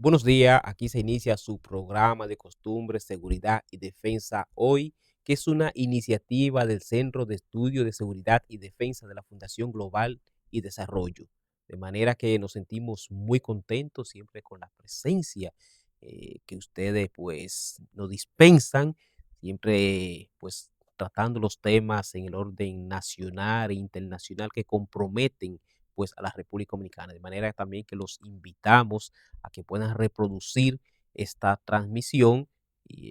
Buenos días, aquí se inicia su programa de costumbres, seguridad y defensa hoy, que es una iniciativa del Centro de Estudio de Seguridad y Defensa de la Fundación Global y Desarrollo. De manera que nos sentimos muy contentos siempre con la presencia que ustedes pues nos dispensan, siempre pues tratando los temas en el orden nacional e internacional que comprometen pues a la República Dominicana. De manera también que los invitamos a que puedan reproducir esta transmisión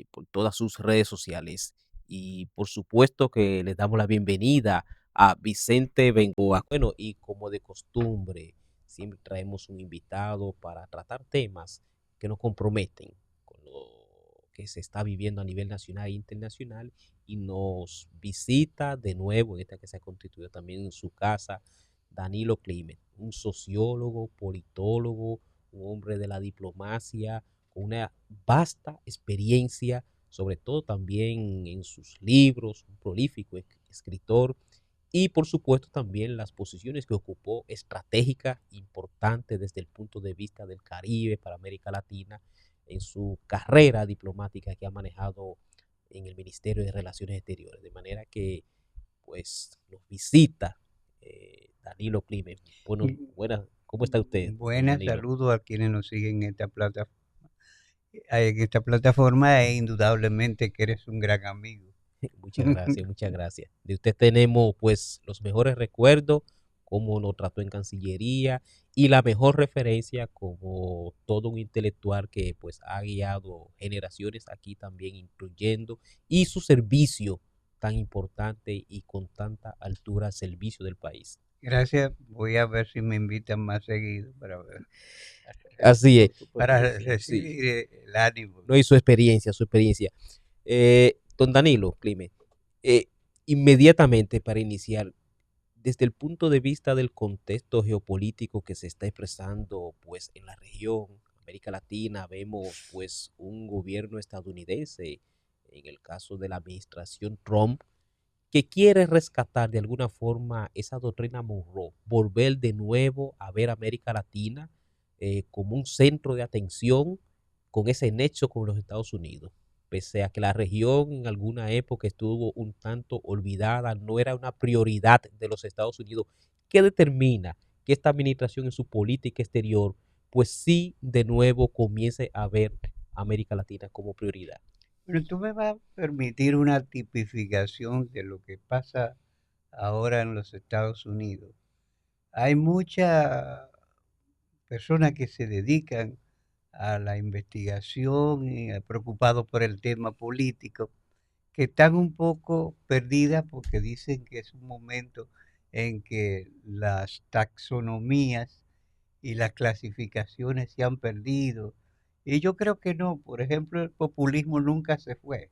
por todas sus redes sociales. Y por supuesto que les damos la bienvenida a Vicente Bengoa. Bueno, y como de costumbre, siempre traemos un invitado para tratar temas que nos comprometen con lo que se está viviendo a nivel nacional e internacional y nos visita de nuevo, en esta que se ha constituido también en su casa, Danilo Climent, un sociólogo, politólogo, un hombre de la diplomacia, con una vasta experiencia, sobre todo también en sus libros, un prolífico escritor, y por supuesto también las posiciones que ocupó estratégicas importantes desde el punto de vista del Caribe para América Latina en su carrera diplomática que ha manejado en el Ministerio de Relaciones Exteriores. De manera que pues nos visita Danilo Climent. Bueno, buenas, ¿cómo está usted, don Buenas, Danilo? saludos a quienes nos siguen en esta plataforma e indudablemente que eres un gran amigo. Muchas gracias, muchas gracias. De usted tenemos pues los mejores recuerdos, cómo nos trató en Cancillería y la mejor referencia como todo un intelectual que pues ha guiado generaciones aquí también, incluyendo, y su servicio tan importante y con tanta altura al servicio del país. Gracias, voy a ver si me invitan más seguido Así es, para sí. recibir el ánimo. No, y su experiencia, su experiencia. Don Danilo, Climent, eh, inmediatamente para iniciar, desde el punto de vista del contexto geopolítico que se está expresando pues en la región, América Latina, vemos pues un gobierno estadounidense, en el caso de la administración Trump, que quiere rescatar de alguna forma esa doctrina Monroe, volver de nuevo a ver América Latina como un centro de atención con ese nexo con los Estados Unidos. Pese a que la región en alguna época estuvo un tanto olvidada, no era una prioridad de los Estados Unidos, que determina que esta administración en su política exterior, pues sí, de nuevo comience a ver América Latina como prioridad. Pero tú me vas a permitir una tipificación de lo que pasa ahora en los Estados Unidos. Hay muchas personas que se dedican a la investigación y preocupados por el tema político, que están un poco perdidas porque dicen que es un momento en que las taxonomías y las clasificaciones se han perdido. Y yo creo que no. Por ejemplo, el populismo nunca se fue.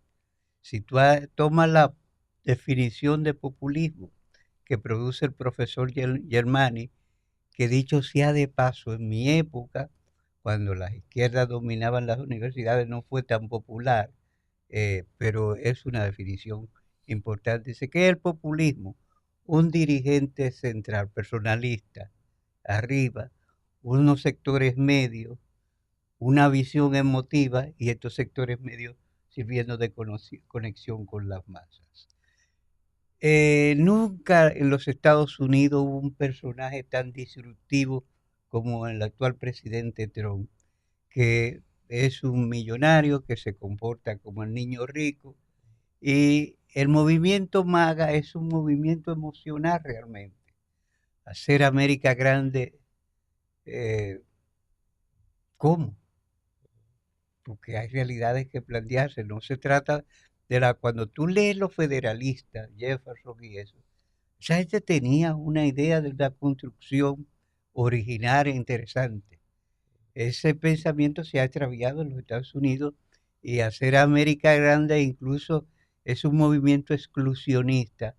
Si tú tomas la definición de populismo que produce el profesor Germani, que dicho sea de paso, en mi época, cuando las izquierdas dominaban las universidades, no fue tan popular, pero es una definición importante. Dice que el populismo, un dirigente central, personalista, arriba, unos sectores medios, una visión emotiva y estos sectores medios sirviendo de conexión con las masas. Nunca en los Estados Unidos hubo un personaje tan disruptivo como el actual presidente Trump, que es un millonario que se comporta como el niño rico, y el movimiento MAGA es un movimiento emocional realmente. Hacer América grande, eh, ¿cómo? Porque hay realidades que plantearse. No se trata cuando tú lees los federalistas, Jefferson y eso, esa gente tenía una idea de una construcción originaria interesante. Ese pensamiento se ha extraviado en los Estados Unidos, y hacer América grande incluso es un movimiento exclusionista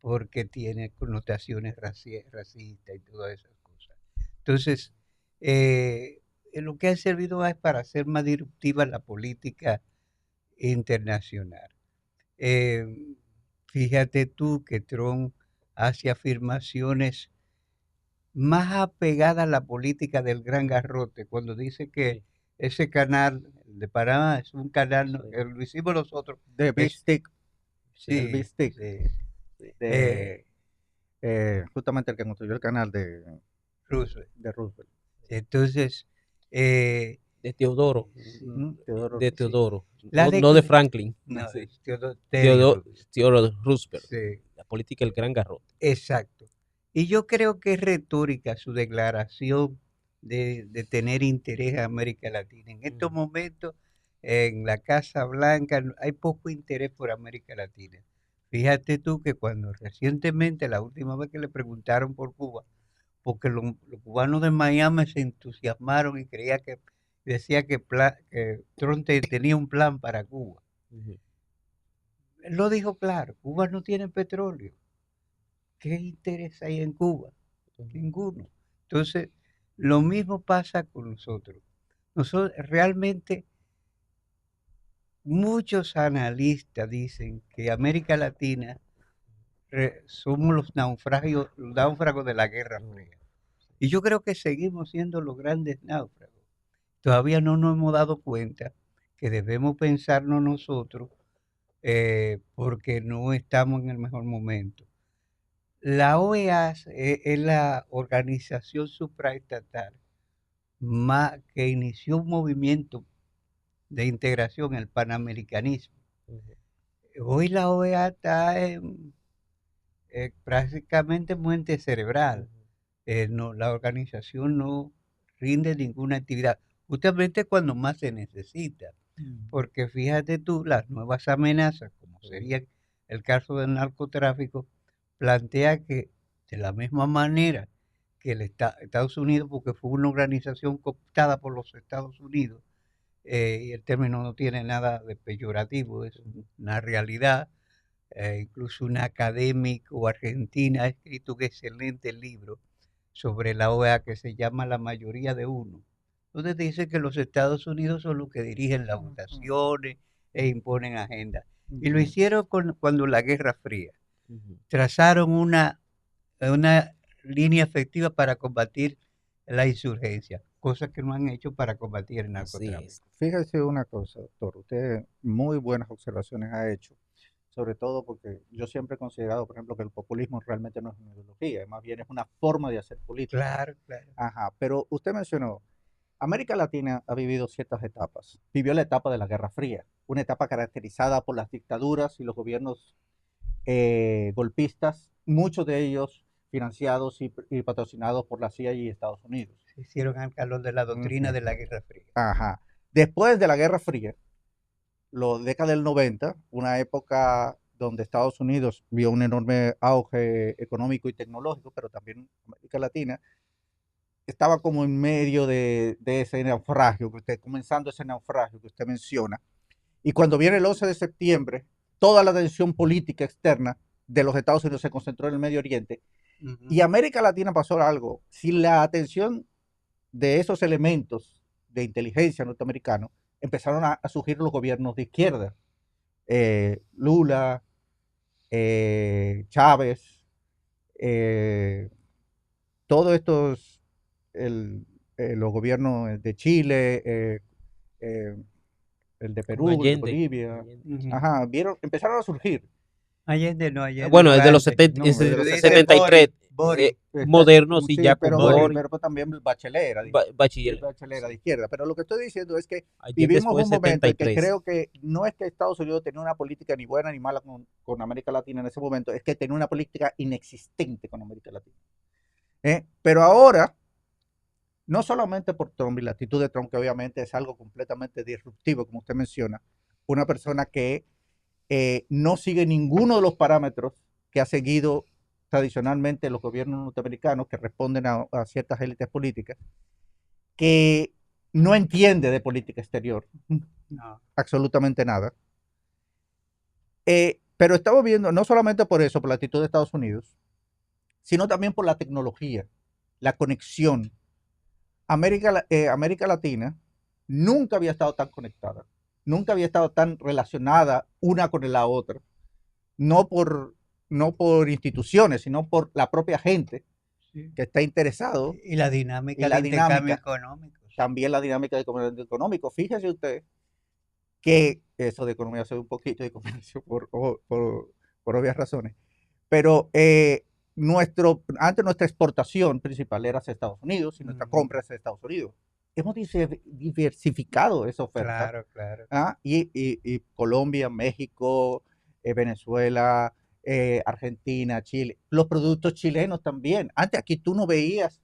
porque tiene connotaciones racistas y todas esas cosas. Entonces, lo que ha servido es para hacer más disruptiva la política internacional. Eh, Fíjate tú que Trump hace afirmaciones más apegadas a la política del gran garrote, cuando dice que Sí. ese canal de Panamá es un canal, Sí, lo hicimos nosotros. De Big Es, Stick, el Big sí, Stick, sí. sí. Eh, justamente el que construyó el canal Roosevelt. de Roosevelt. Entonces, De Teodoro, sí, Teodoro. de sí. Teodoro, La no de decla- Franklin, no, sí. es Teddy Roosevelt. Teodoro Roosevelt, Sí, la política del gran garrote. exacto. Y yo creo que es retórica su declaración de tener interés en América Latina. En estos momentos, en la Casa Blanca, hay poco interés por América Latina. Fíjate tú que cuando recientemente, la última vez que le preguntaron por Cuba, porque los cubanos de Miami se entusiasmaron y decía que Trump tenía un plan para Cuba. Ujú. Él lo dijo claro, Cuba no tiene petróleo. ¿Qué interés hay en Cuba? Ninguno. Entonces, lo mismo pasa con nosotros. Nosotros realmente, muchos analistas dicen que América Latina somos los náufragos de la Guerra Fría. Y yo creo que seguimos siendo los grandes náufragos. Todavía no nos hemos dado cuenta que debemos pensarnos nosotros porque no estamos en el mejor momento. La OEA es la organización supraestatal que inició un movimiento de integración, el panamericanismo. Hoy la OEA está prácticamente muerte cerebral. La organización no rinde ninguna actividad, justamente cuando más se necesita. Porque fíjate tú, las nuevas amenazas, como sería el caso del narcotráfico, plantea que de la misma manera que Estados Unidos, porque fue una organización cooptada por los Estados Unidos, y el término no tiene nada de peyorativo, es una realidad. Incluso un académico argentino ha escrito un excelente libro sobre la OEA que se llama La mayoría de uno, donde dice que los Estados Unidos son los que dirigen las votaciones e imponen agendas. Y lo hicieron cuando la Guerra Fría. Trazaron una línea efectiva para combatir la insurgencia, cosa que no han hecho para combatir el Así narcotráfico. es. Fíjese una cosa, doctor, usted muy buenas observaciones ha hecho, sobre todo porque yo siempre he considerado, por ejemplo, que el populismo realmente no es una ideología, más bien es una forma de hacer política. Claro, claro. Ajá, pero usted mencionó, América Latina ha vivido ciertas etapas. Vivió la etapa de la Guerra Fría, una etapa caracterizada por las dictaduras y los gobiernos golpistas, muchos de ellos financiados y patrocinados por la CIA y Estados Unidos. Se hicieron al calor de la doctrina de la Guerra Fría. Ajá. Después de la Guerra Fría, la década del 90, una época donde Estados Unidos vio un enorme auge económico y tecnológico, pero también América Latina estaba como en medio de ese naufragio, comenzando ese naufragio que usted menciona. Y cuando viene el 11 de septiembre, toda la tensión política externa de los Estados Unidos se concentró en el Medio Oriente. Y América Latina pasó algo. Sin la atención de esos elementos de inteligencia norteamericanos, empezaron a surgir los gobiernos de izquierda. Lula, Chávez, todos estos, los gobiernos de Chile, el de Con Perú, el de Allende. Bolivia, Ujú. ajá, empezaron a surgir. Allende no, Allende Bueno, fue desde los antes. 70, No, desde Tú los dices 73, Boric. modernos, sí, Sí, ya con pero Boric. Boric, también Bachelet era Bachiller. Bachelet era de izquierda. Pero lo que estoy diciendo es que Allende vivimos fue un momento en que 73. creo que no es que Estados Unidos tenía una política ni buena ni mala con América Latina en ese momento, es que tenía una política inexistente con América Latina. Pero ahora, no solamente por Trump y la actitud de Trump, que obviamente es algo completamente disruptivo, como usted menciona, una persona que no sigue ninguno de los parámetros que ha seguido tradicionalmente los gobiernos norteamericanos que responden a ciertas élites políticas, que no entiende de política exterior, No. absolutamente nada. Pero estamos viendo, no solamente por eso, por la actitud de Estados Unidos, sino también por la tecnología, la conexión. América Latina nunca había estado tan conectada, nunca había estado tan relacionada una con la otra, no por instituciones, sino por la propia gente Sí. que está interesado Y la dinámica y la de intercambio dinámica. económico. también la dinámica de comercio económico. Fíjese usted que eso de economía se ve un poquito de comercio por obvias razones, pero antes nuestra exportación principal era hacia Estados Unidos y nuestra compra hacia Estados Unidos. Hemos diversificado esa oferta. Claro. Y Colombia, México, Venezuela, Argentina, Chile, los productos chilenos también. Antes aquí tú no veías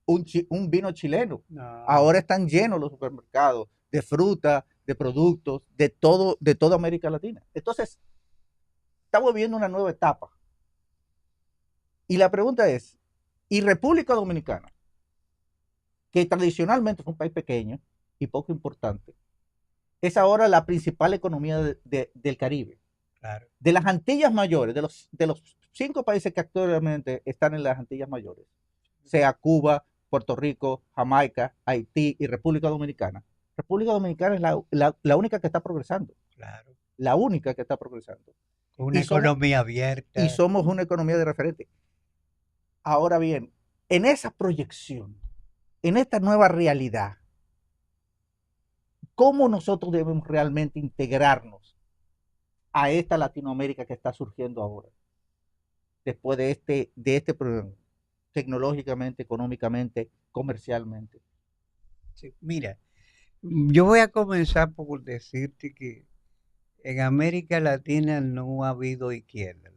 un vino chileno. No. Ahora están llenos los supermercados de fruta, de productos, de toda América Latina. Entonces, estamos viviendo una nueva etapa. Y la pregunta es, ¿y República Dominicana, que tradicionalmente fue un país pequeño y poco importante, es ahora la principal economía del Caribe? Claro. De las Antillas Mayores, de los 5 países que actualmente están en las Antillas Mayores, sea Cuba, Puerto Rico, Jamaica, Haití y República Dominicana. República Dominicana es la única que está progresando. Claro. La única que está progresando. Una economía abierta. Y somos una economía de referente. Ahora bien, en esa proyección, en esta nueva realidad, ¿cómo nosotros debemos realmente integrarnos a esta Latinoamérica que está surgiendo ahora? Después de este programa, tecnológicamente, económicamente, comercialmente. Sí, mira, yo voy a comenzar por decirte que en América Latina no ha habido izquierda.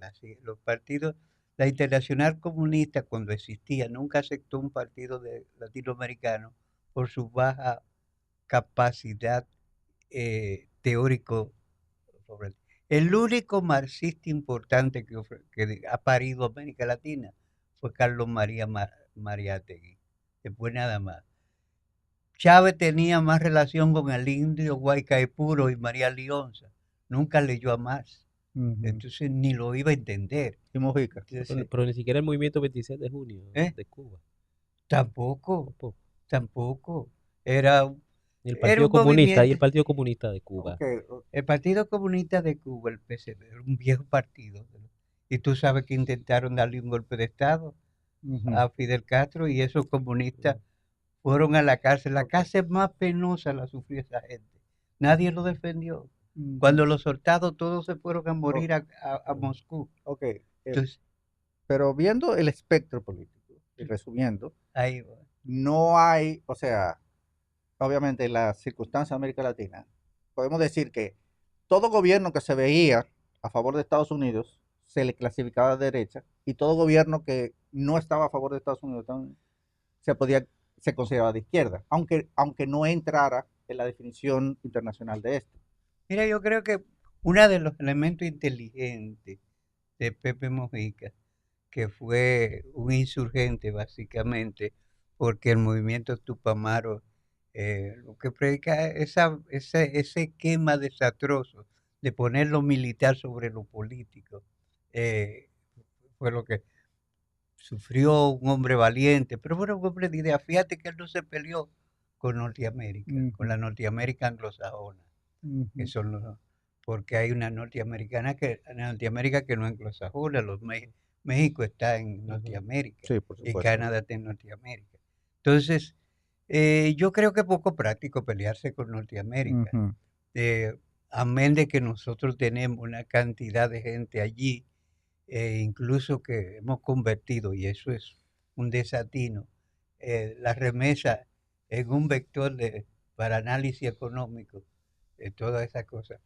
Los partidos, la Internacional Comunista, cuando existía, nunca aceptó un partido latinoamericano por su baja capacidad teórico. El único marxista importante que ha parido América Latina fue Carlos María Mariátegui. Después nada más. Chávez tenía más relación con el indio Guaycaipuro y María Lionza. Nunca leyó a Marx. Entonces ni lo iba a entender. Y Mujica. Pero ni siquiera el movimiento 26 de junio de Cuba. Tampoco. Era el Partido un Comunista movimiento. y el Partido Comunista de Cuba. Okay. El Partido Comunista de Cuba, el PCB, era un viejo partido. Y tú sabes que intentaron darle un golpe de Estado a Fidel Castro y esos comunistas fueron a la cárcel. La cárcel más penosa la sufrió esa gente. Nadie lo defendió. Cuando los soldados todos se fueron a morir a Moscú. Ok. Entonces, pero viendo el espectro político, y resumiendo, ahí va. No hay, o sea, obviamente en las circunstancias de América Latina, podemos decir que todo gobierno que se veía a favor de Estados Unidos se le clasificaba de derecha y todo gobierno que no estaba a favor de Estados Unidos se consideraba de izquierda, aunque no entrara en la definición internacional de esto. Mira, yo creo que uno de los elementos inteligentes de Pepe Mujica, que fue un insurgente básicamente, porque el movimiento Tupamaro lo que predica ese esquema desastroso de poner lo militar sobre lo político, fue lo que sufrió un hombre valiente, pero bueno, un hombre de idea. Fíjate que él no se peleó con Norteamérica, con la Norteamérica anglosajona, que son porque hay una Norteamérica que no es anglosajona, México está en Norteamérica, sí, por y supuesto. Canadá está en Norteamérica. Entonces, yo creo que es poco práctico pelearse con Norteamérica, amén de que nosotros tenemos una cantidad de gente allí, incluso que hemos convertido, y eso es un desatino, la remesa en un vector para análisis económico, de todas esas cosas.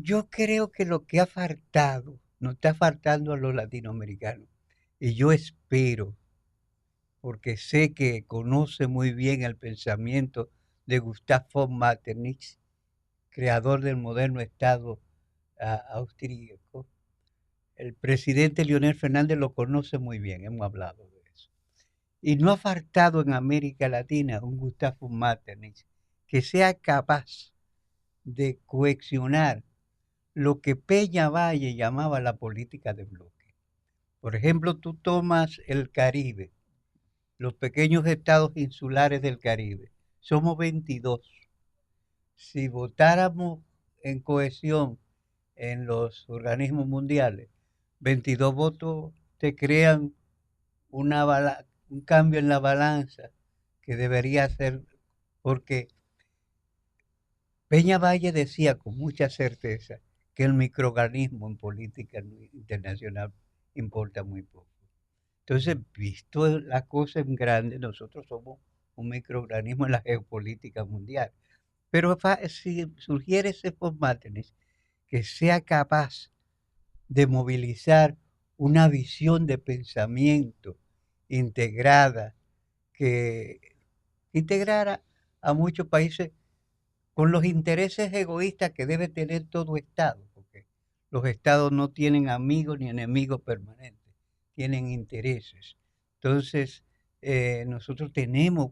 Yo creo que lo que ha faltado, nos está faltando a los latinoamericanos, y yo espero, porque sé que conoce muy bien el pensamiento de Gustav von Metternich, creador del moderno Estado austríaco. El presidente Leonel Fernández lo conoce muy bien, hemos hablado de eso. Y no ha faltado en América Latina un Gustav von Metternich que sea capaz de coaccionar lo que Peña Valle llamaba la política de bloque. Por ejemplo, tú tomas el Caribe, los pequeños estados insulares del Caribe, somos 22. Si votáramos en cohesión en los organismos mundiales, 22 votos te crean un cambio en la balanza que debería ser porque Peña Valle decía con mucha certeza que el microorganismo en política internacional importa muy poco. Entonces, visto la cosa en grande, nosotros somos un microorganismo en la geopolítica mundial. Pero si surgiera ese Sócrates que sea capaz de movilizar una visión de pensamiento integrada, que integrara a muchos países con los intereses egoístas que debe tener todo Estado, porque los Estados no tienen amigos ni enemigos permanentes, tienen intereses. Entonces, nosotros tenemos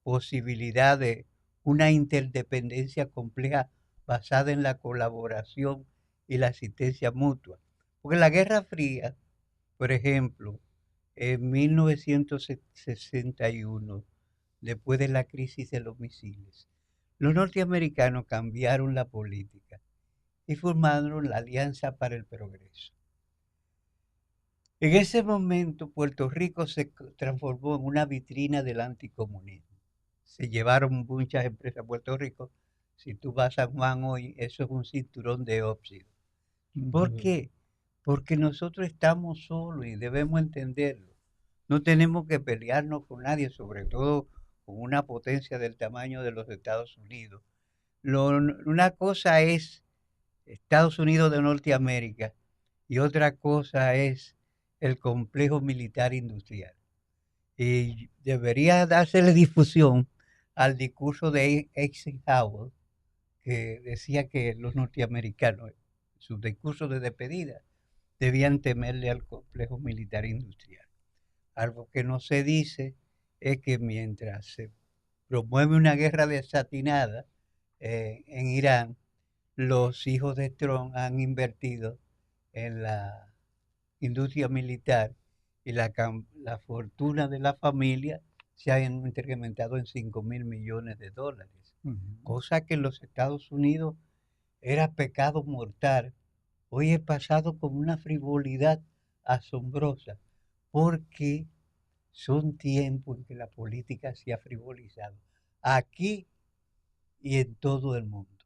posibilidad de una interdependencia compleja basada en la colaboración y la asistencia mutua. Porque la Guerra Fría, por ejemplo, en 1961, después de la crisis de los misiles, los norteamericanos cambiaron la política y formaron la Alianza para el Progreso. En ese momento, Puerto Rico se transformó en una vitrina del anticomunismo. Se llevaron muchas empresas a Puerto Rico. Si tú vas a San Juan hoy, eso es un cinturón de óxido. ¿Por qué? Porque nosotros estamos solos y debemos entenderlo. No tenemos que pelearnos con nadie, sobre todo con una potencia del tamaño de los Estados Unidos. Una cosa es Estados Unidos de Norteamérica y otra cosa es el complejo militar industrial. Y debería dársele difusión al discurso de Eisenhower, que decía que los norteamericanos, sus discursos de despedida, debían temerle al complejo militar industrial. Algo que no se dice es que mientras se promueve una guerra desatinada en Irán, los hijos de Trump han invertido en la industria militar y la fortuna de la familia se ha incrementado en 5.000 millones de dólares, cosa que en los Estados Unidos era pecado mortal. Hoy es pasado como una frivolidad asombrosa, porque son tiempos en que la política se ha frivolizado, aquí y en todo el mundo.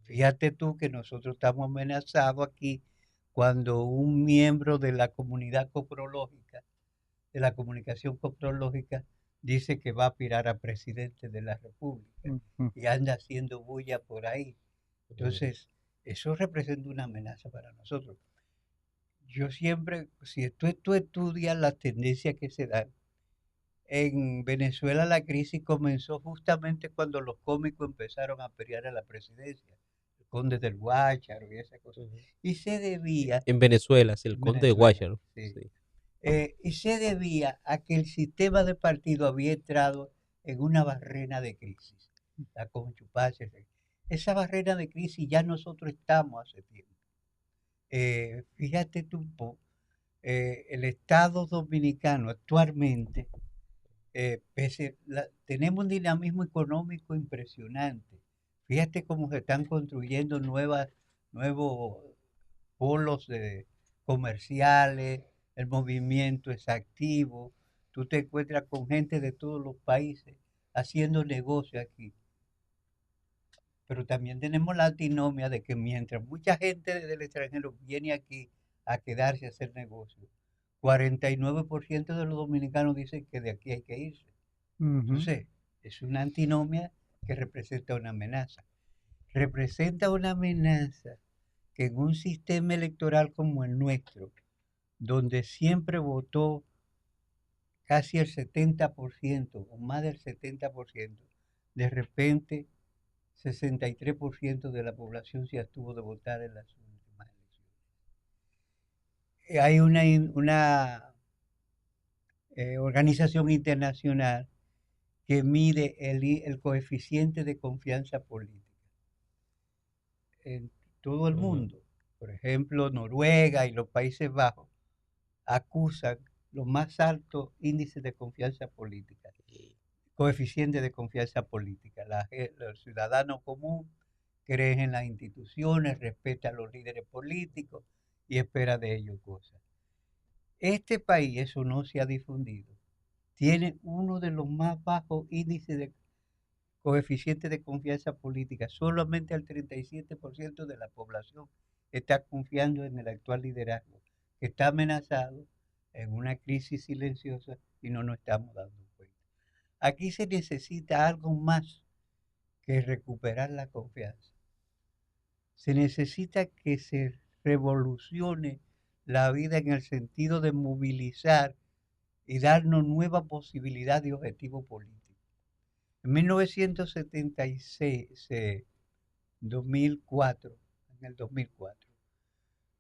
Fíjate tú que nosotros estamos amenazados aquí cuando un miembro de la comunidad coprológica, de la comunicación coprológica, dice que va a aspirar a presidente de la República y anda haciendo bulla por ahí. Entonces, eso representa una amenaza para nosotros. Yo siempre, si tú estudias las tendencias que se dan, en Venezuela la crisis comenzó justamente cuando los cómicos empezaron a pelear a la presidencia, el Conde del Guácharo y esa cosa. Y se debía, En Venezuela, sí, el en conde de Venezuela, Guácharo. sí, Sí. y se debía a que el sistema de partido había entrado en una barrera de crisis, la Conchupache. Esa barrera de crisis ya nosotros estamos hace tiempo. Fíjate tú, el Estado dominicano actualmente, tenemos un dinamismo económico impresionante. Fíjate cómo se están construyendo nuevos polos comerciales, el movimiento es activo, tú te encuentras con gente de todos los países haciendo negocio aquí. Pero también tenemos la antinomia de que mientras mucha gente del extranjero viene aquí a quedarse a hacer negocios, 49% de los dominicanos dicen que de aquí hay que irse. Entonces, es una antinomia que representa una amenaza. Representa una amenaza que en un sistema electoral como el nuestro, donde siempre votó casi el 70% o más del 70%, de repente 63% de la población se abstuvo de votar en las últimas elecciones. Hay una organización internacional que mide el coeficiente de confianza política en todo el mundo. Por ejemplo, Noruega y los Países Bajos acusan los más altos índices de confianza política, coeficiente de confianza política. El ciudadano común cree en las instituciones, respeta a los líderes políticos y espera de ellos cosas. Este país, eso no se ha difundido, tiene uno de los más bajos índices de coeficiente de confianza política. Solamente el 37% de la población está confiando en el actual liderazgo, que está amenazado en una crisis silenciosa y no nos estamos dando cuenta. Aquí se necesita algo más que recuperar la confianza. Se necesita que se revolucione la vida en el sentido de movilizar y darnos nueva posibilidad de objetivo político. En 1976, 2004, en el 2004,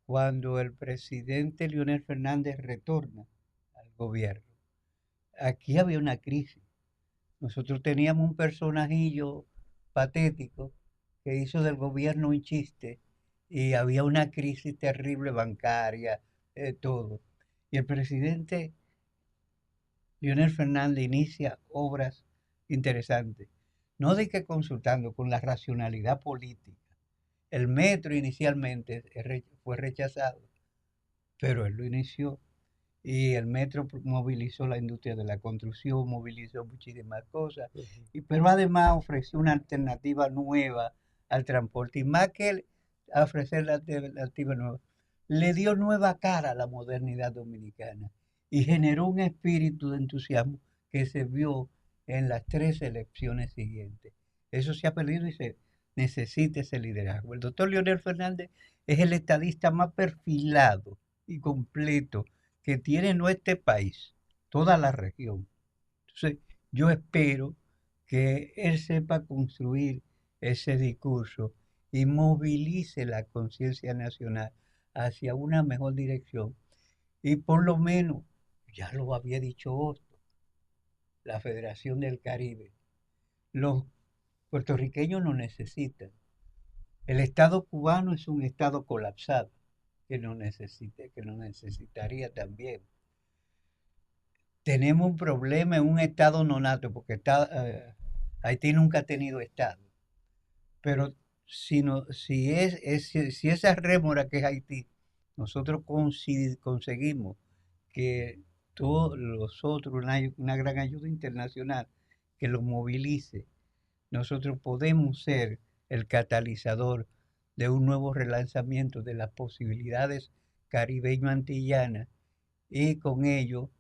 cuando el presidente Leonel Fernández retorna al gobierno, aquí había una crisis. Nosotros teníamos un personajillo patético que hizo del gobierno un chiste y había una crisis terrible bancaria, todo. Y el presidente Leonel Fernández inicia obras interesantes, no de que consultando con la racionalidad política. El metro inicialmente fue rechazado, pero él lo inició y el metro movilizó la industria de la construcción, movilizó muchísimas cosas, pero además ofreció una alternativa nueva al transporte y más que ofrecer la alternativa nueva, le dio nueva cara a la modernidad dominicana y generó un espíritu de entusiasmo que se vio en las 3 elecciones siguientes. Eso se ha perdido y se necesita ese liderazgo. El doctor Leonel Fernández es el estadista más perfilado y completo que tiene nuestro país, toda la región. Entonces, yo espero que él sepa construir ese discurso y movilice la conciencia nacional hacia una mejor dirección. Y por lo menos, ya lo había dicho Hosto, la Federación del Caribe, los puertorriqueños nos necesitan. El Estado cubano es un Estado colapsado que nos necesitaría también. Tenemos un problema en un Estado nonato, porque Haití nunca ha tenido Estado. Pero si esa rémora que es Haití, nosotros conseguimos que todos los otros, una gran ayuda internacional que los movilice, nosotros podemos ser el catalizador de un nuevo relanzamiento de las posibilidades caribeño-antillanas y con ello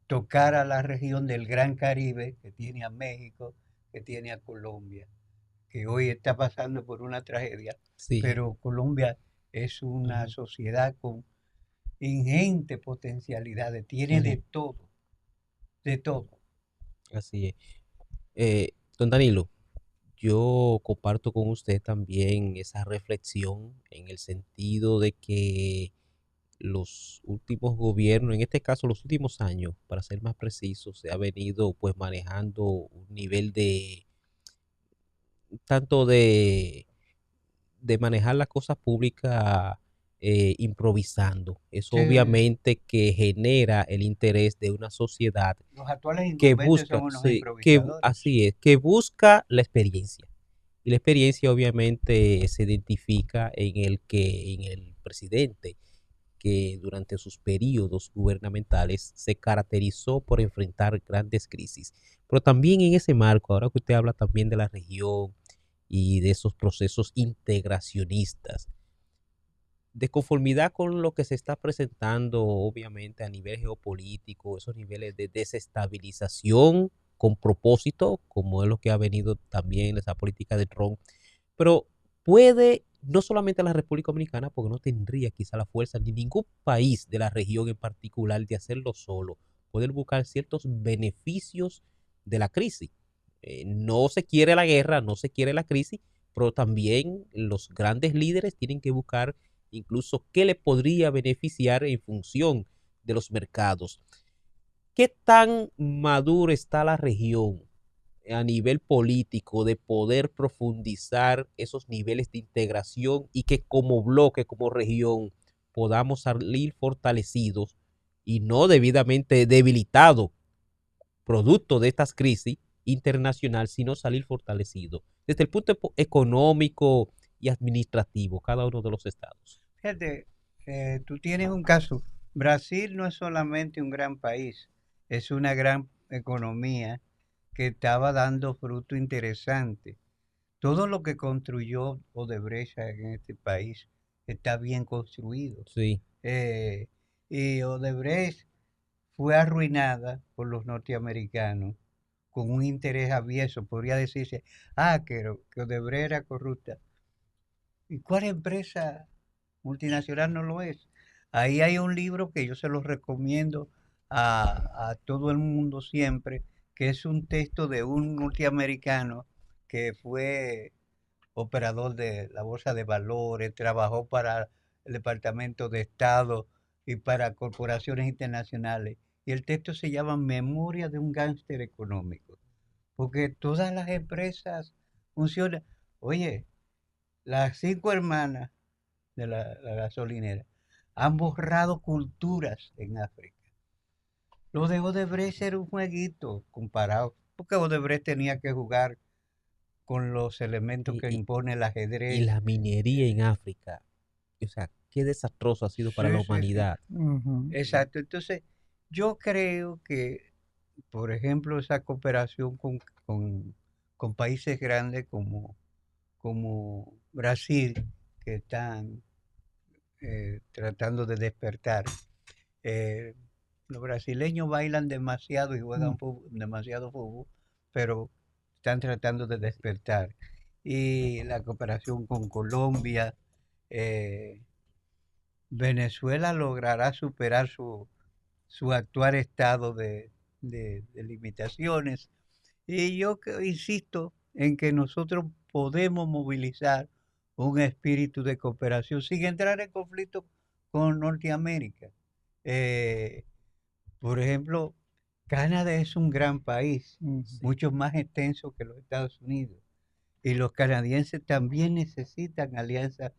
tocar a la región del Gran Caribe, que tiene a México, que tiene a Colombia, que hoy está pasando por una tragedia, Sí. pero Colombia es una sociedad con ingente potencialidades, tiene de todo, de todo. Así es. Don Danilo, yo comparto con usted también esa reflexión en el sentido de que los últimos gobiernos, en este caso los últimos años, para ser más preciso, se ha venido pues manejando un nivel de tanto de manejar las cosas públicas improvisando. Eso Sí, obviamente que genera el interés de una sociedad los actuales que incumbentes busca, son unos sí, improvisadores. así es, que busca la experiencia. Y la experiencia obviamente se identifica en el presidente, que durante sus periodos gubernamentales se caracterizó por enfrentar grandes crisis. Pero también en ese marco, ahora que usted habla también de la región y de esos procesos integracionistas, de conformidad con lo que se está presentando, obviamente, a nivel geopolítico, esos niveles de desestabilización con propósito, como es lo que ha venido también esa política de Trump, pero puede no solamente la República Dominicana, porque no tendría quizá la fuerza ni ningún país de la región en particular de hacerlo solo, poder buscar ciertos beneficios de la crisis. No se quiere la guerra, no se quiere la crisis, pero también los grandes líderes tienen que buscar incluso qué le podría beneficiar en función de los mercados. ¿Qué tan madura está la región a nivel político de poder profundizar esos niveles de integración y que como bloque, como región, podamos salir fortalecidos y no debidamente debilitados producto de estas crisis internacional, sino salir fortalecidos desde el punto económico y administrativo, cada uno de los estados? Fíjate, tú tienes un caso. Brasil no es solamente un gran país, es una gran economía que estaba dando fruto interesante. Todo lo que construyó Odebrecht en este país está bien construido. Sí. Eh, y Odebrecht fue arruinada por los norteamericanos con un interés avieso. Podría decirse, que Odebrecht era corrupta. ¿Y cuál empresa multinacional no lo es? Ahí hay un libro que yo se lo recomiendo a todo el mundo siempre, que es un texto de un norteamericano que fue operador de la Bolsa de Valores, trabajó para el Departamento de Estado y para corporaciones internacionales. Y el texto se llama Memoria de un gángster económico, porque todas las empresas funcionan. Oye, las 5 hermanas de la gasolinera han borrado culturas en África. Lo de Odebrecht era un jueguito comparado, porque Odebrecht tenía que jugar con los elementos Y, que y- impone el y ajedrez. la minería en África, o sea, qué desastroso ha sido para la Sí, sí, sí. humanidad. Ujú. Exacto. Entonces, yo creo que, por ejemplo, esa cooperación con países grandes como Brasil, que están tratando de despertar. Eh, los brasileños bailan demasiado y juegan demasiado fútbol, pero están tratando de despertar. Y la cooperación con Colombia, eh, Venezuela logrará superar su actual estado de limitaciones. Y yo insisto en que nosotros podemos movilizar un espíritu de cooperación sin entrar en conflicto con Norteamérica. Eh, por ejemplo, Canadá es un gran país, Ujú. mucho más extenso que los Estados Unidos. Y los canadienses también necesitan alianzas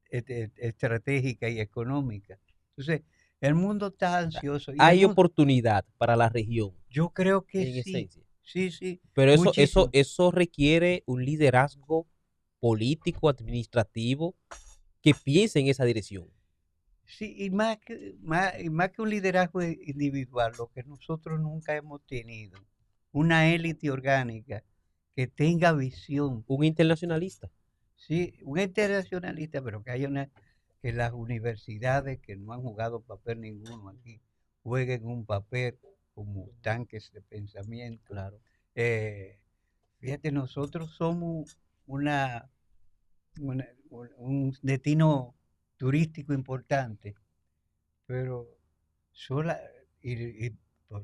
estratégicas y económicas. Entonces, el mundo está ansioso y el Hay mundo, oportunidad para la región, yo creo que en sí, esencia. sí, sí, Pero muchísimo. eso requiere un liderazgo político, administrativo, que piense en esa dirección. Sí, y más que un liderazgo individual, lo que nosotros nunca hemos tenido, una élite orgánica que tenga visión, Un internacionalista. sí, un internacionalista, pero que las universidades que no han jugado papel ninguno aquí jueguen un papel como tanques de pensamiento. Claro. Eh, Fíjate, nosotros somos un destino turístico importante, pero sola, y lo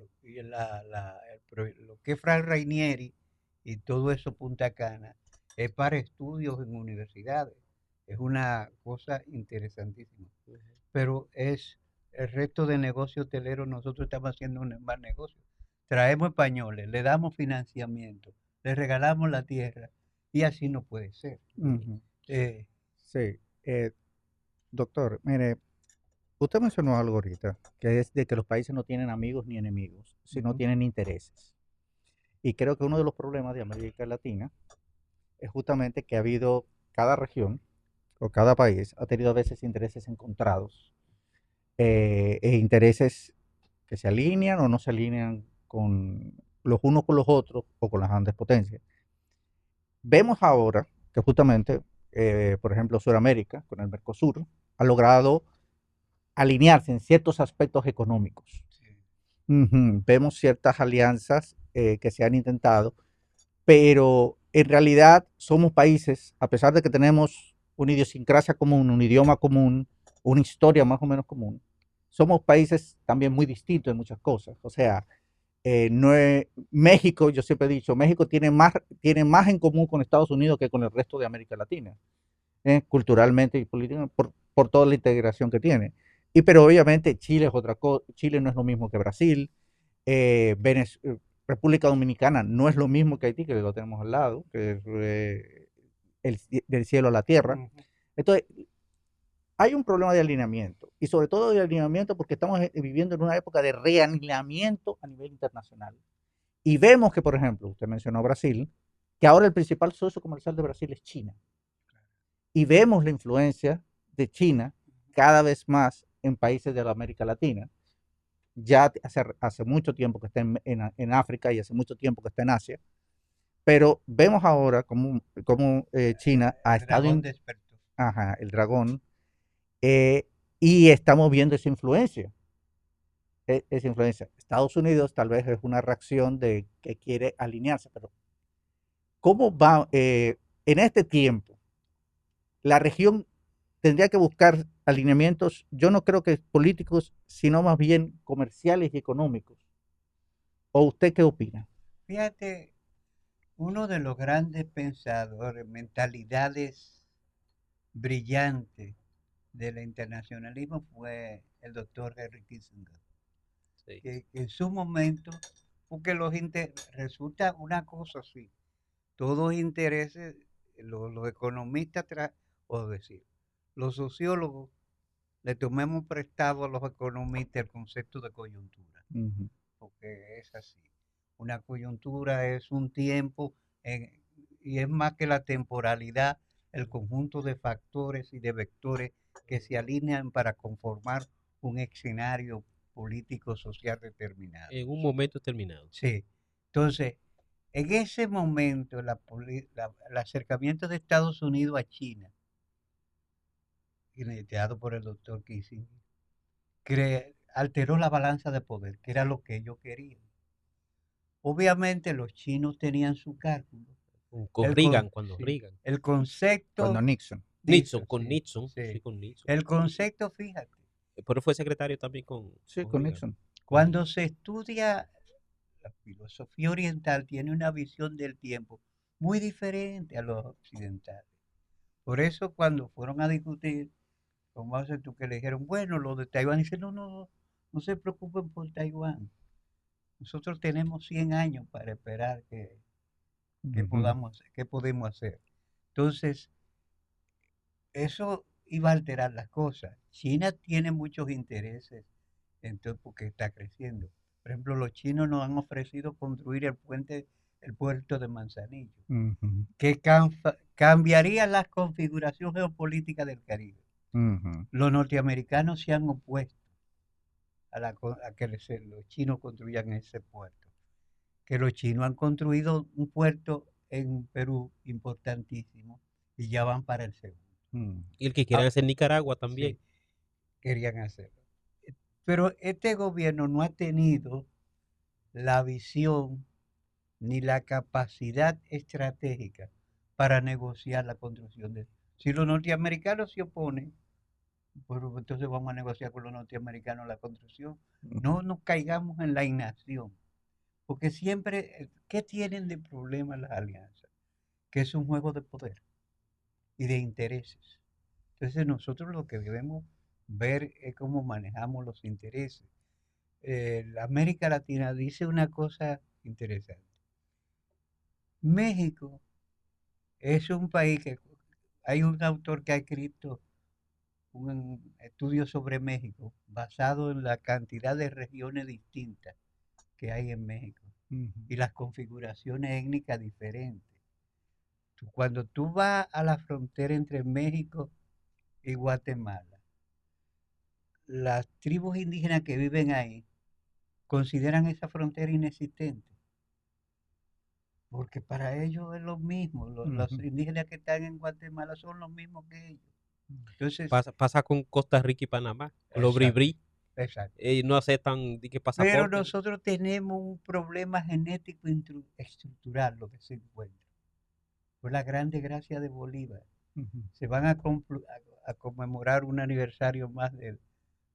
que es Fray Rainieri y todo eso Punta Cana es para estudios en universidades. Es una cosa interesantísima. Pero es el resto de negocio hotelero, nosotros estamos haciendo un más negocio. Traemos españoles, le damos financiamiento, le regalamos la tierra y así no puede ser. Ujú. Eh, Sí, doctor, mire, usted mencionó algo ahorita, que es de que los países no tienen amigos ni enemigos, sino Ujú. tienen intereses. Y creo que uno de los problemas de América Latina es justamente que ha habido cada región o cada país ha tenido a veces intereses encontrados, e intereses que se alinean o no se alinean con los unos con los otros o con las grandes potencias. Vemos ahora que justamente, por ejemplo, Sudamérica, con el Mercosur, ha logrado alinearse en ciertos aspectos económicos. Sí. Vemos ciertas alianzas que se han intentado, pero en realidad somos países, a pesar de que tenemos una idiosincrasia común, un idioma común, una historia más o menos común, somos países también muy distintos en muchas cosas. O sea, no es, México, yo siempre he dicho, México tiene más en común con Estados Unidos que con el resto de América Latina, culturalmente y políticamente, por toda la integración que tiene. Y pero obviamente Chile es otra cosa, Chile no es lo mismo que Brasil, República Dominicana no es lo mismo que Haití, que lo tenemos al lado, que es del cielo a la tierra. Ujú. Entonces, hay un problema de alineamiento, y sobre todo de alineamiento porque estamos viviendo en una época de realineamiento a nivel internacional. Y vemos que, por ejemplo, usted mencionó Brasil, que ahora el principal socio comercial de Brasil es China. Y vemos la influencia de China cada vez más en países de la América Latina. ya hace mucho tiempo que está en África y hace mucho tiempo que está en Asia, pero vemos ahora cómo China ha El estado dragón despertó. ajá, el dragón, eh, y estamos viendo esa influencia. Estados Unidos tal vez es una reacción de que quiere alinearse, pero ¿cómo va en este tiempo? La región tendría que buscar alineamientos, yo no creo que políticos, sino más bien comerciales y económicos. ¿O usted qué opina? Fíjate, uno de los grandes pensadores, mentalidades brillantes del internacionalismo fue el doctor Henry Kissinger, Sí. que en su momento, porque resulta una cosa así, todos intereses, los economistas, o decir, los sociólogos, le tomemos prestado a los economistas el concepto de coyuntura, Ujú, porque es así. Una coyuntura es un tiempo y es más que la temporalidad, el conjunto de factores y de vectores que se alinean para conformar un escenario político social determinado. En un momento determinado. Sí. Entonces, en ese momento, el acercamiento de Estados Unidos a China, iniciado por el doctor Kissinger, alteró la balanza de poder, que era lo que ellos querían. Obviamente los chinos tenían su cálculo. Con El, Reagan, cuando sí, Reagan. el cuando concepto, Nixon. Nixon, Nixon, con sí, Nixon, sí, sí. con Nixon. El concepto, fíjate, Pero fue secretario también Sí, con con Reagan. Nixon. cuando se estudia la filosofía oriental, tiene una visión del tiempo muy diferente a los occidentales. Por eso cuando fueron a discutir, como haces tú, que le dijeron, bueno, lo de Taiwán, dice, no, no, no, no se preocupen por Taiwán. Nosotros tenemos 100 años para esperar Ujú, qué podemos hacer. Entonces, eso iba a alterar las cosas. China tiene muchos intereses entonces, porque está creciendo. Por ejemplo, los chinos nos han ofrecido construir el puerto de Manzanillo, ujú, que cambiaría la configuración geopolítica del Caribe. ujú, Los norteamericanos se han opuesto a que los chinos construyan ese puerto. Que los chinos han construido un puerto en Perú importantísimo y ya van para el segundo. ujú. Y el que quieran Ah, hacer Nicaragua sí, también. querían hacerlo. Pero este gobierno no ha tenido la visión ni la capacidad estratégica para negociar la construcción de... Si los norteamericanos se oponen, pues entonces vamos a negociar con los norteamericanos la construcción. No nos caigamos en la inacción, porque siempre, ¿qué tienen de problema las alianzas? Que es un juego de poder y de intereses. Entonces nosotros lo que debemos ver es cómo manejamos los intereses. La América Latina dice una cosa interesante. México es un país que hay un autor que ha escrito un estudio sobre México basado en la cantidad de regiones distintas que hay en México y las configuraciones étnicas diferentes. Cuando tú vas a la frontera entre México y Guatemala, las tribus indígenas que viven ahí consideran esa frontera inexistente, porque para ellos es lo mismo, los Ujú. indígenas que están en Guatemala son los mismos que ellos. Entonces, Pasa con Costa Rica y Panamá, con los exacto, bribri. exacto. No aceptan di que Pero pasaporte. nosotros tenemos un problema genético estructural, lo que se encuentra. Fue la gran desgracia de Bolívar. Ujú. Se van a conmemorar un aniversario más del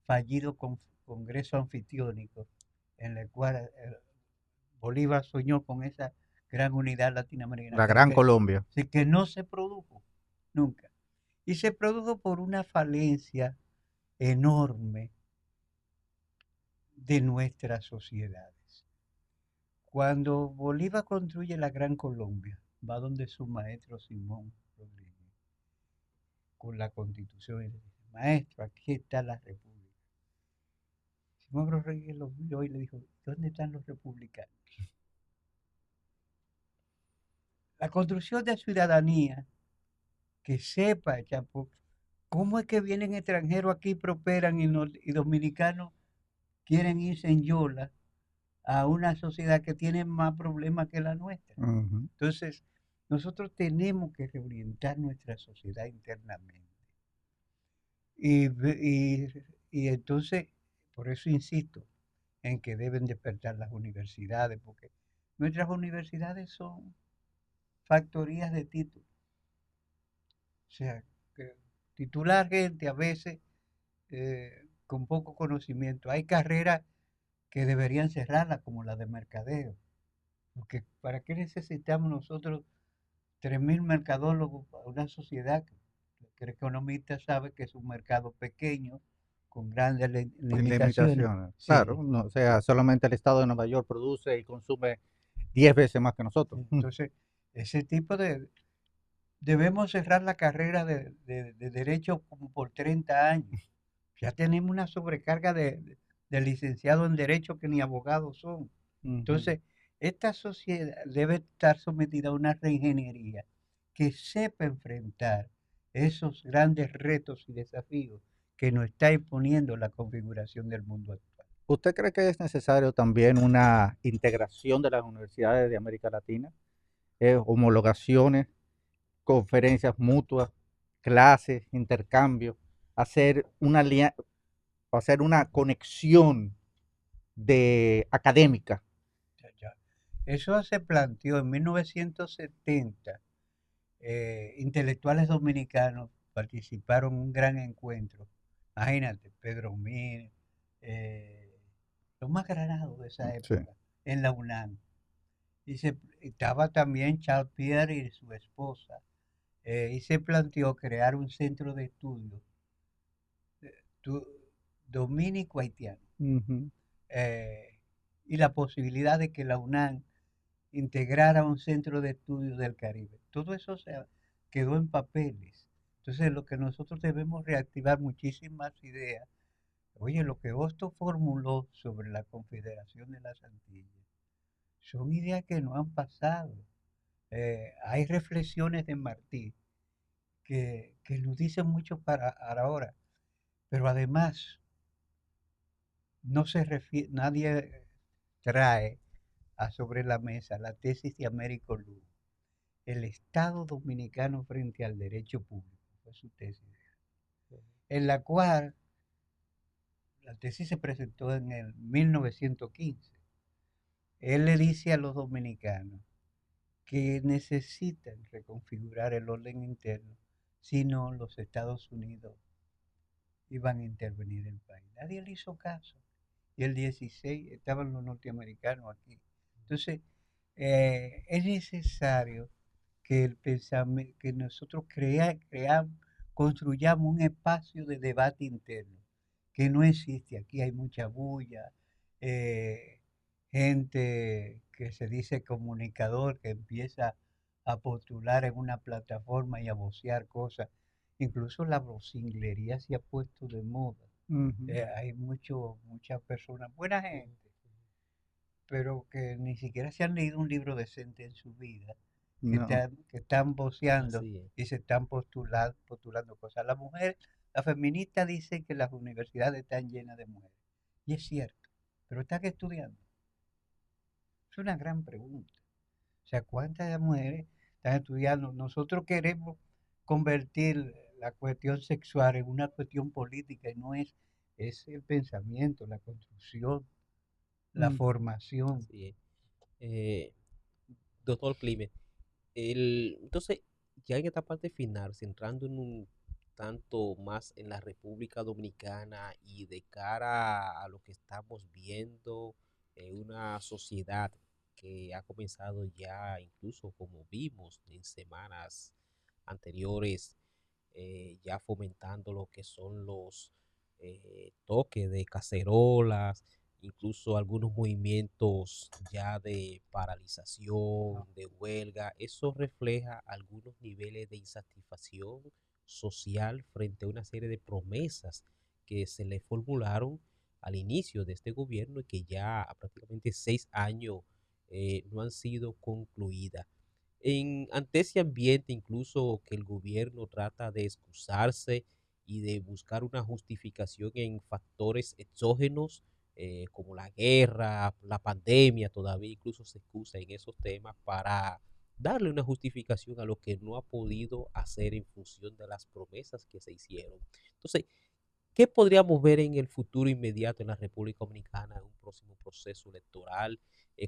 fallido Congreso Anfitriónico, en el cual Bolívar soñó con esa gran unidad latinoamericana, La Gran Colombia. que no se produjo nunca. Y se produjo por una falencia enorme de nuestras sociedades. Cuando Bolívar construye la Gran Colombia, va donde su maestro Simón Rodríguez, con la constitución, y le dice, maestro, aquí está la república. Simón Rodríguez lo vio y le dijo, ¿dónde están los republicanos? La construcción de ciudadanía que sepa, Chapo, cómo es que vienen extranjeros aquí, prosperan y dominicanos quieren irse en yola a una sociedad que tiene más problemas que la nuestra. Ujú. Entonces, nosotros tenemos que reorientar nuestra sociedad internamente. Y, y entonces, por eso insisto en que deben despertar las universidades, porque nuestras universidades son factorías de títulos. O sea, que titular gente a veces con poco conocimiento. Hay carreras que deberían cerrarlas, como la de mercadeo. Porque ¿para qué necesitamos nosotros 3.000 mercadólogos para una sociedad que el economista sabe que es un mercado pequeño, con grandes Sin limitaciones? limitaciones. Claro, Sí, no, o sea, solamente el estado de Nueva York produce y consume 10 veces más que nosotros. entonces ese tipo de... Debemos cerrar la carrera de derecho como por 30 años. Ya tenemos una sobrecarga de licenciados en derecho que ni abogados son. Ujú. Entonces, esta sociedad debe estar sometida a una reingeniería que sepa enfrentar esos grandes retos y desafíos que nos está imponiendo la configuración del mundo actual. ¿Usted cree que es necesario también una integración de las universidades de América Latina? Homologaciones, conferencias mutuas, clases, intercambios, hacer hacer una conexión de académica. Eso se planteó en 1970. Intelectuales dominicanos participaron en un gran encuentro. Imagínate, Pedro Mir, eh, los más granados de esa Sí. época, en la UNAM. Estaba también Charles Pierre y su esposa. Y se planteó crear un centro de estudio tu- dominico-haitiano. Ujú. eh, y la posibilidad de que la UNAM integrara un centro de estudios del Caribe. Todo eso se quedó en papeles. Entonces, lo que nosotros debemos reactivar muchísimas ideas. Oye, lo que Hosto formuló sobre la Confederación de las Antillas son ideas que no han pasado. Hay reflexiones de Martí que nos dicen mucho para ahora, pero además no se refiere, nadie trae sobre la mesa la tesis de Américo Lugo, el Estado Dominicano frente al derecho público, fue su tesis, en la cual la tesis se presentó en el 1915. Él le dice a los dominicanos que necesitan reconfigurar el orden interno, si no los Estados Unidos iban a intervenir en el país. Nadie le hizo caso. Y el 16 estaban los norteamericanos aquí. Entonces, es necesario que el pensamiento, que nosotros construyamos un espacio de debate interno que no existe. Aquí hay mucha bulla, eh, gente que se dice comunicador, que empieza a postular en una plataforma y a vocear cosas. Incluso la vocinglería se ha puesto de moda. Ujú. Hay muchas personas, buena gente, pero que ni siquiera se han leído un libro decente en su vida, No. que están voceando Así es. y se están postulando cosas. La feminista dice que las universidades están llenas de mujeres. Y es cierto, pero están estudiando. Es una gran pregunta. O sea, ¿cuántas mujeres están estudiando? Nosotros queremos convertir la cuestión sexual en una cuestión política y no es, es el pensamiento, la construcción, la Mm. formación. Así es. Eh, Doctor Climent, entonces, ya en esta parte final, centrando en un tanto más en la República Dominicana y de cara a lo que estamos viendo en una sociedad que ha comenzado ya, incluso como vimos en semanas anteriores, ya fomentando lo que son los toques de cacerolas, incluso algunos movimientos ya de paralización, de huelga. Eso refleja algunos niveles de insatisfacción social frente a una serie de promesas que se le formularon al inicio de este gobierno y que ya a prácticamente 6 años no han sido concluidas. Ante ese ambiente, incluso que el gobierno trata de excusarse y de buscar una justificación en factores exógenos, como la guerra, la pandemia, todavía incluso se excusa en esos temas para darle una justificación a lo que no ha podido hacer en función de las promesas que se hicieron. Entonces, ¿qué podríamos ver en el futuro inmediato en la República Dominicana en un próximo proceso electoral?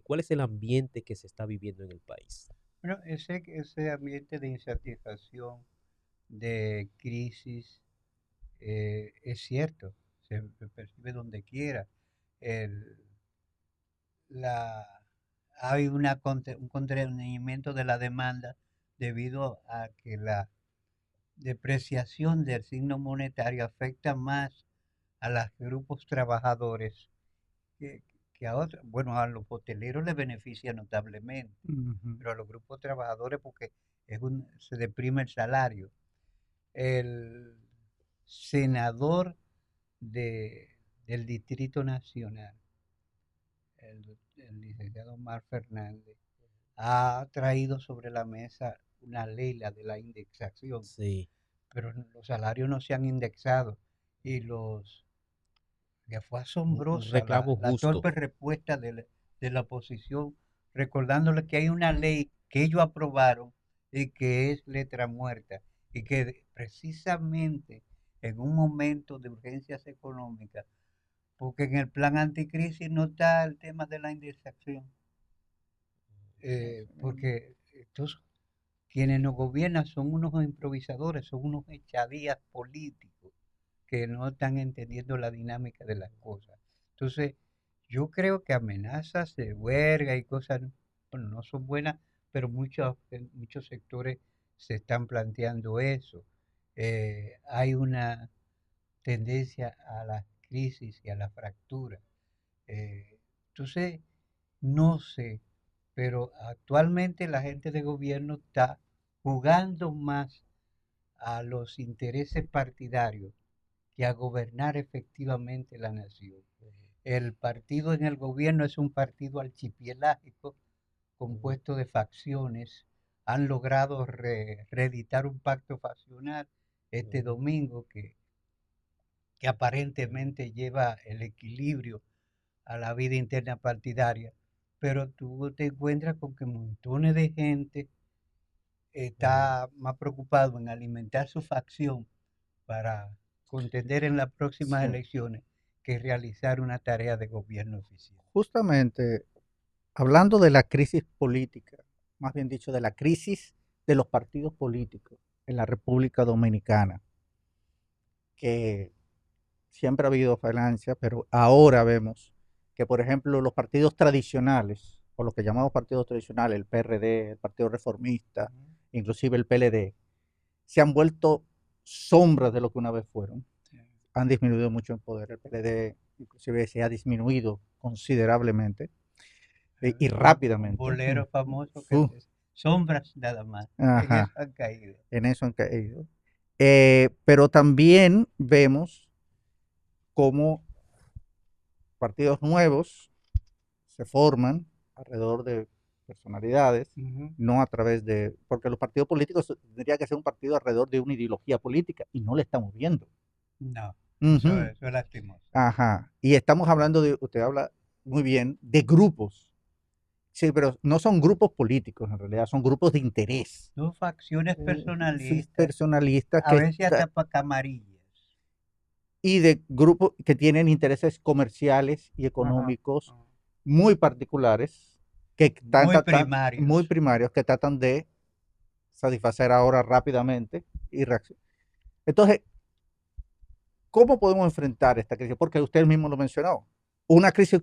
¿Cuál es el ambiente que se está viviendo en el país? Bueno, ese ambiente de insatisfacción, de crisis, es cierto, se percibe donde quiera. El, la, hay un contenimiento de la demanda debido a que la depreciación del signo monetario afecta más a los grupos trabajadores que, que a otros. Bueno, a los hoteleros les beneficia notablemente, pero a los grupos trabajadores porque se deprime el salario. El senador del Distrito Nacional, el licenciado Omar Fernández, ha traído sobre la mesa una ley, la de la indexación, Sí, pero los salarios no se han indexado y que fue un asombrosa reclamo la justo. torpe respuesta de la oposición, recordándole que hay una ley que ellos aprobaron y que es letra muerta y que precisamente en un momento de urgencias económicas, porque en el plan anticrisis no está el tema de la indexación, porque estos quienes nos gobiernan son unos improvisadores, son unos echadías políticos que no están entendiendo la dinámica de las cosas. Entonces, yo creo que amenazas de huelga y cosas, bueno, no son buenas, pero en muchos sectores se están planteando eso. Hay una tendencia a la crisis y a la fractura. Entonces, no sé, pero actualmente la gente de gobierno está jugando más a los intereses partidarios que a gobernar efectivamente la nación. El partido en el gobierno es un partido archipiélagico compuesto de facciones. Han logrado reeditar un pacto faccional este domingo que aparentemente lleva el equilibrio a la vida interna partidaria, pero tú te encuentras con que montones de gente está más preocupado en alimentar su facción para contender en las próximas Sí. elecciones que realizar una tarea de gobierno eficiente. Justamente hablando de la crisis política, más bien dicho, de la crisis de los partidos políticos en la República Dominicana, que siempre ha habido falencia, pero ahora vemos que, por ejemplo, los partidos tradicionales, o lo que llamamos partidos tradicionales, el PRD, el Partido Reformista, inclusive el PLD, se han vuelto sombras de lo que una vez fueron. Han disminuido mucho en poder. El PLD inclusive se ha disminuido considerablemente y rápidamente. Un bolero famoso que es sombras nada más. En eso han caído. En eso han caído. Pero también vemos cómo partidos nuevos se forman alrededor de personalidades, no a través de, porque los partidos políticos tendría que ser un partido alrededor de una ideología política y no la estamos viendo. No, Ujú. eso es lastimoso. Ajá. Y estamos hablando de, usted habla muy bien, de grupos. Sí, pero no son grupos políticos en realidad, son grupos de interés. Son facciones Sí, personalistas, personalistas a veces hasta para camarillas. y de grupos que tienen intereses comerciales y económicos muy particulares, que muy primarios, que tratan de satisfacer ahora rápidamente y reaccionar. Entonces, ¿cómo podemos enfrentar esta crisis? Porque usted mismo lo mencionó. Una crisis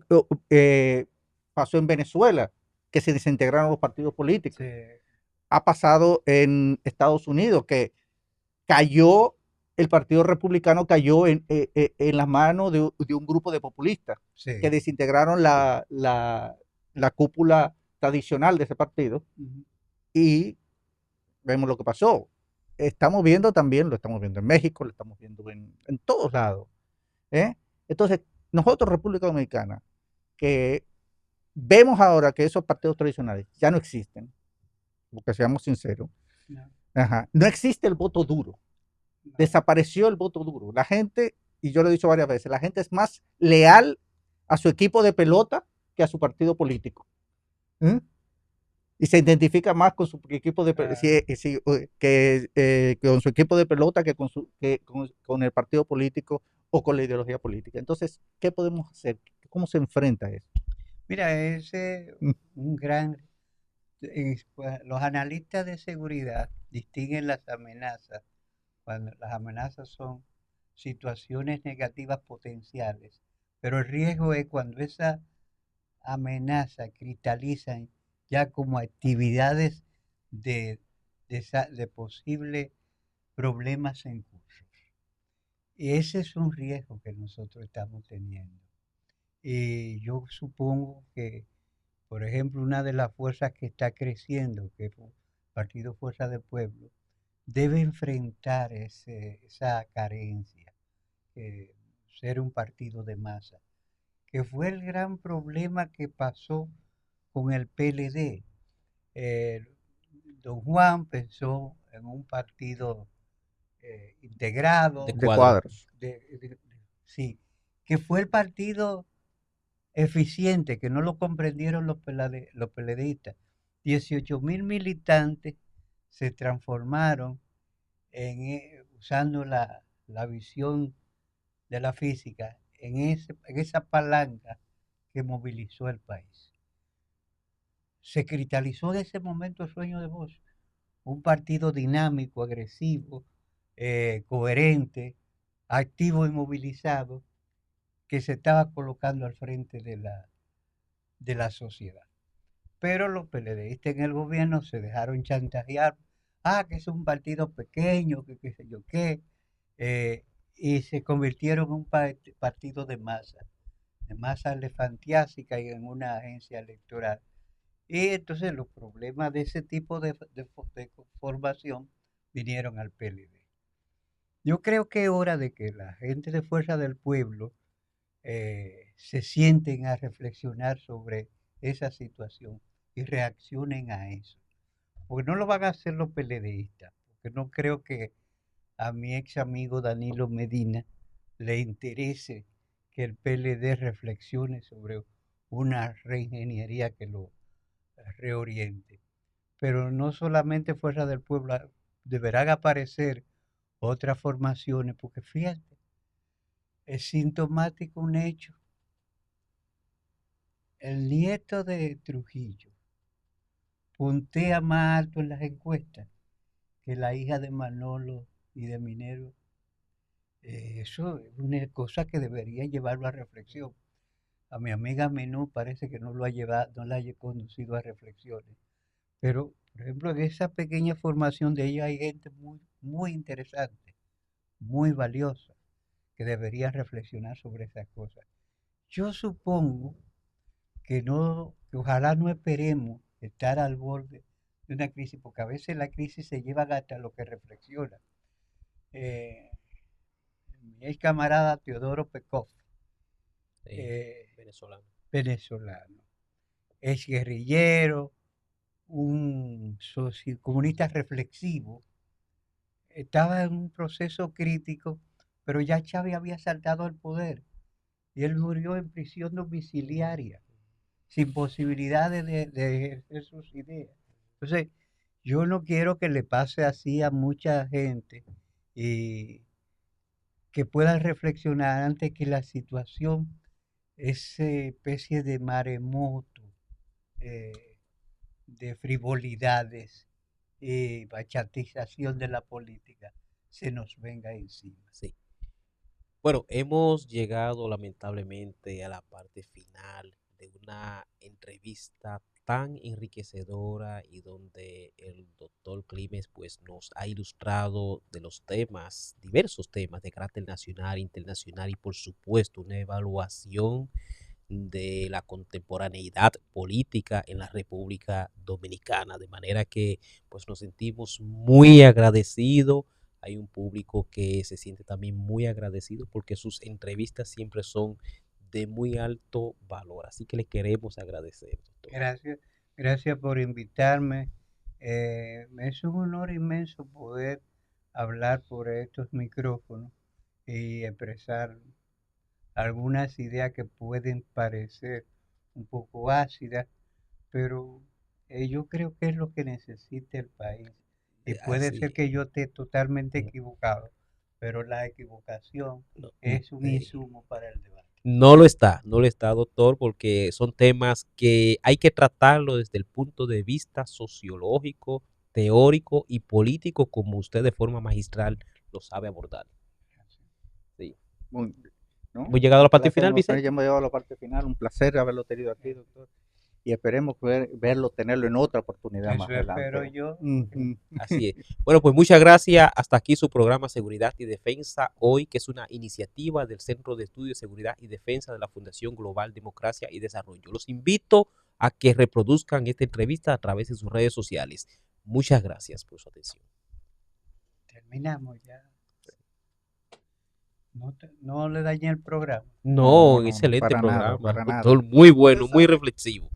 pasó en Venezuela, que se desintegraron los partidos políticos. Sí. Ha pasado en Estados Unidos, que cayó, el Partido Republicano cayó en las manos de un grupo de populistas, sí, que desintegraron la cúpula tradicional de ese partido. Y vemos lo que pasó. Estamos viendo también, lo estamos viendo en México, lo estamos viendo en todos lados. Entonces, nosotros, República Dominicana, que vemos ahora que esos partidos tradicionales ya no existen, porque seamos sinceros, no existe el voto duro. Desapareció el voto duro. La gente, y yo lo he dicho varias veces, la gente es más leal a su equipo de pelota que a su partido político. Y se identifica más con su equipo de con su equipo de pelota que con el partido político o con la ideología política. Entonces, ¿qué podemos hacer? ¿Cómo se enfrenta a eso? Mira, ese un gran... pues, los analistas de seguridad distinguen las amenazas cuando las amenazas son situaciones negativas potenciales, pero el riesgo es cuando esa amenaza cristalizan ya como actividades de, de posibles problemas en curso. Y ese es un riesgo que nosotros estamos teniendo. Y yo supongo que, por ejemplo, una de las fuerzas que está creciendo, que es el Partido Fuerza del Pueblo, debe enfrentar esa carencia, ser un partido de masa, que fue el gran problema que pasó con el PLD. Don Juan pensó en un partido integrado, De De cuadro. cuadros. sí, que fue el partido eficiente, que no lo comprendieron los PLDistas. 18,000 militantes se transformaron usando la visión de la física en esa palanca que movilizó el país. Se cristalizó en ese momento el sueño de Bosch, un partido dinámico, agresivo, coherente, activo y movilizado, que se estaba colocando al frente de la sociedad. Pero los PLDistas en el gobierno se dejaron chantajear, que es un partido pequeño, que qué sé yo qué, y se convirtieron en un partido de masa elefantiásica y en una agencia electoral. Y entonces los problemas de ese tipo de formación vinieron al PLD. Yo creo que es hora de que la gente de Fuerza del Pueblo se sienten a reflexionar sobre esa situación y reaccionen a eso. Porque no lo van a hacer los PLDistas, porque no creo que a mi ex amigo Danilo Medina le interese que el PLD reflexione sobre una reingeniería que lo reoriente. Pero no solamente Fuerza del Pueblo, deberán aparecer otras formaciones, porque fíjate, es sintomático un hecho. El nieto de Trujillo puntea más alto en las encuestas que la hija de Manolo y de Minero. Eso es una cosa que debería llevarlo a reflexión. A mi amiga Menú parece que no lo ha llevado, no la haya conducido a reflexiones. Pero, por ejemplo, en esa pequeña formación de ella hay gente muy, muy interesante, muy valiosa, que debería reflexionar sobre esas cosas. Yo supongo que ojalá no esperemos estar al borde de una crisis, porque a veces la crisis se lleva hasta lo que reflexiona. Eh, Mi ex camarada Teodoro Pekov, Venezolano. venezolano, es guerrillero, un comunista reflexivo, estaba en un proceso crítico, pero ya Chávez había saltado al poder y él murió en prisión domiciliaria, sin posibilidades de ejercer sus ideas. Entonces, yo no quiero que le pase así a mucha gente y que puedan reflexionar antes que la situación, esa especie de maremoto eh, de frivolidades y bachatización de la política se nos venga encima. Sí. Bueno, hemos llegado lamentablemente a la parte final de una entrevista tan enriquecedora y donde el doctor Climes pues nos ha ilustrado de los temas, diversos temas de carácter nacional, internacional y por supuesto una evaluación de la contemporaneidad política en la República Dominicana. De manera que pues nos sentimos muy agradecidos. Hay un público que se siente también muy agradecido porque sus entrevistas siempre son de muy alto valor. Así que le queremos agradecer, doctor. Gracias, gracias por invitarme. Es un honor inmenso poder hablar por estos micrófonos y expresar algunas ideas que pueden parecer un poco ácidas, pero yo creo que es lo que necesita el país. Y puede ser Así. que yo esté totalmente Mm, equivocado, pero la equivocación no, es un insumo para el debate. no lo está, doctor, porque son temas que hay que tratarlo desde el punto de vista sociológico, teórico y político, como usted de forma magistral lo sabe abordar. Sí. Muy, ¿no? Hemos llegado a la Un parte placer, final, Vicente. ya hemos llegado a la parte final. Un placer haberlo tenido aquí, doctor. Y esperemos verlo, tenerlo en otra oportunidad más Eso espero adelante. yo. Así es. Bueno, pues muchas gracias. Hasta aquí su programa Seguridad y Defensa hoy, que es una iniciativa del Centro de Estudios de Seguridad y Defensa de la Fundación Global Democracia y Desarrollo. Los invito a que reproduzcan esta entrevista a través de sus redes sociales. Muchas gracias por su atención. Terminamos ya. No le dañé el programa. No, No, excelente para nada, programa, para nada. doctor. Muy bueno, Usted muy sabe. reflexivo.